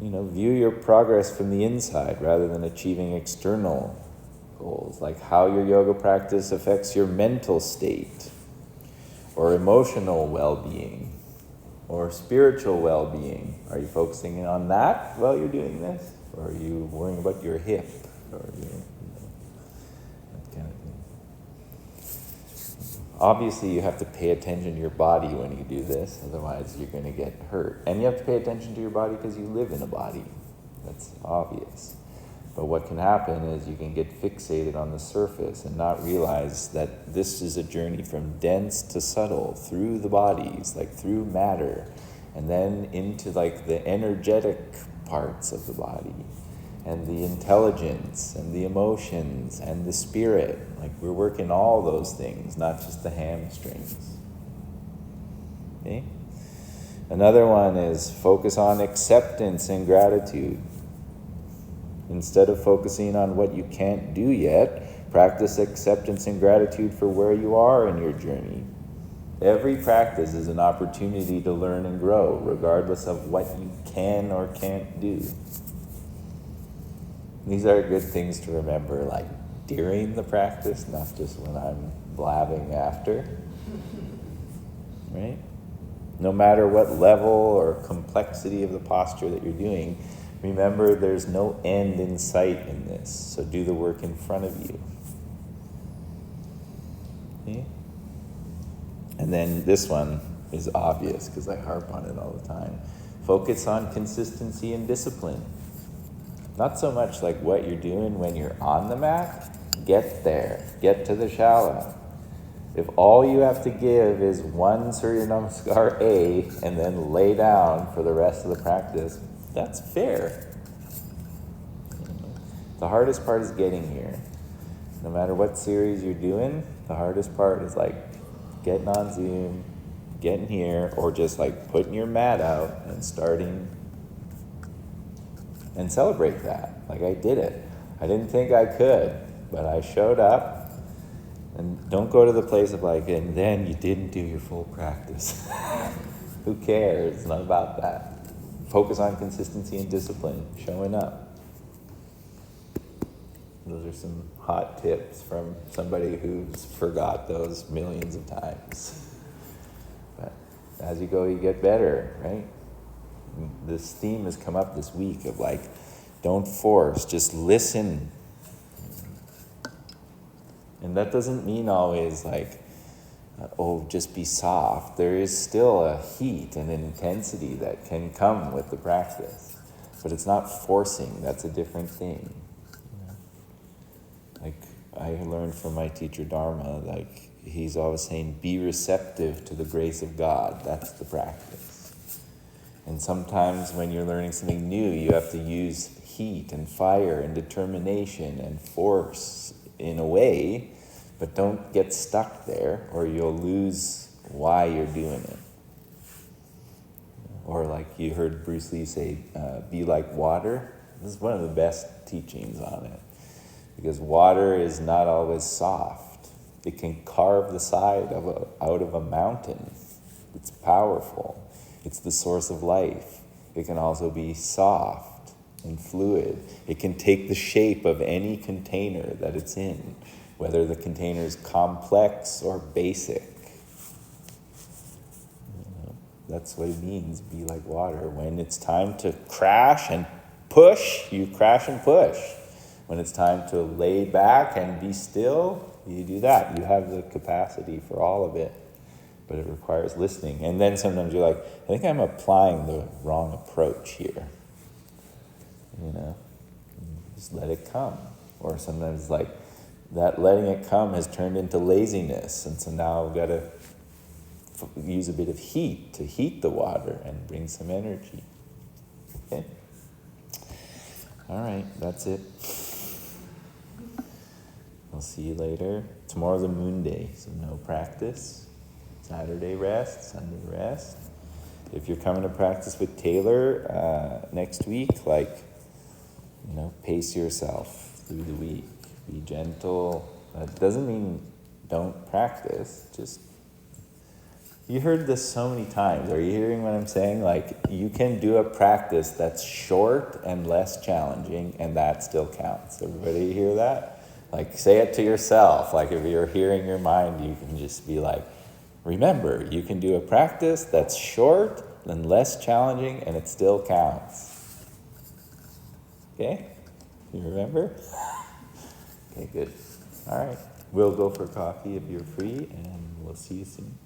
view your progress from the inside rather than achieving external goals, like how your yoga practice affects your mental state, or emotional well-being, or spiritual well-being. Are you focusing on that while you're doing this? Or are you worrying about your hip? Or that kind of thing. Obviously, you have to pay attention to your body when you do this, otherwise you're going to get hurt. And you have to pay attention to your body because you live in a body. That's obvious. But what can happen is you can get fixated on the surface and not realize that this is a journey from dense to subtle, through the bodies, like through matter, and then into like the energetic parts of the body, and the intelligence, and the emotions, and the spirit. Like we're working all those things, not just the hamstrings. Okay? Another one is focus on acceptance and gratitude. Instead of focusing on what you can't do yet, practice acceptance and gratitude for where you are in your journey. Every practice is an opportunity to learn and grow, regardless of what you can or can't do. These are good things to remember, like during the practice, not just when I'm blabbing after. Right? No matter what level or complexity of the posture that you're doing, remember there's no end in sight in this, so do the work in front of you. Okay? And then this one is obvious because I harp on it all the time. Focus on consistency and discipline. Not so much like what you're doing when you're on the mat. Get there. Get to the shala. If all you have to give is one Surya Namaskar A and then lay down for the rest of the practice, that's fair. The hardest part is getting here. No matter what series you're doing, the hardest part is like getting on Zoom, getting here, or just like putting your mat out and starting and celebrate that. Like I did it. I didn't think I could, but I showed up. And don't go to the place of like, and then you didn't do your full practice. Who cares? It's not about that. Focus on consistency and discipline, showing up. Those are some hot tips from somebody who's forgot those millions of times. But as you go, you get better, right? This theme has come up this week of like, don't force, just listen. And that doesn't mean always like, just be soft. There is still a heat and an intensity that can come with the practice. But it's not forcing, that's a different thing. Like I learned from my teacher Dharma, like he's always saying, be receptive to the grace of God. That's the practice. And sometimes when you're learning something new, you have to use heat and fire and determination and force in a way, but don't get stuck there or you'll lose why you're doing it. Or like you heard Bruce Lee say, be like water. This is one of the best teachings on it. Because water is not always soft. It can carve the side out of a mountain. It's powerful. It's the source of life. It can also be soft and fluid. It can take the shape of any container that it's in, whether the container is complex or basic. That's what it means, be like water. When it's time to crash and push, you crash and push. When it's time to lay back and be still, you do that. You have the capacity for all of it, but it requires listening. And then sometimes you're like, I think I'm applying the wrong approach here. Just let it come. Or sometimes like that letting it come has turned into laziness, and so now I've got to use a bit of heat to heat the water and bring some energy. Okay? All right, that's it. I'll see you later. Tomorrow's a moon day, so no practice. Saturday rest, Sunday rest. If you're coming to practice with Taylor next week, pace yourself through the week. Be gentle. That doesn't mean don't practice. Just You heard this so many times. Are you hearing what I'm saying? Like, you can do a practice that's short and less challenging, and that still counts. Everybody hear that? Like, say it to yourself. Like, if you're hearing your mind, you can just be like, remember, you can do a practice that's short and less challenging, and it still counts. Okay? You remember? Okay, good. All right. We'll go for coffee if you're free, and we'll see you soon.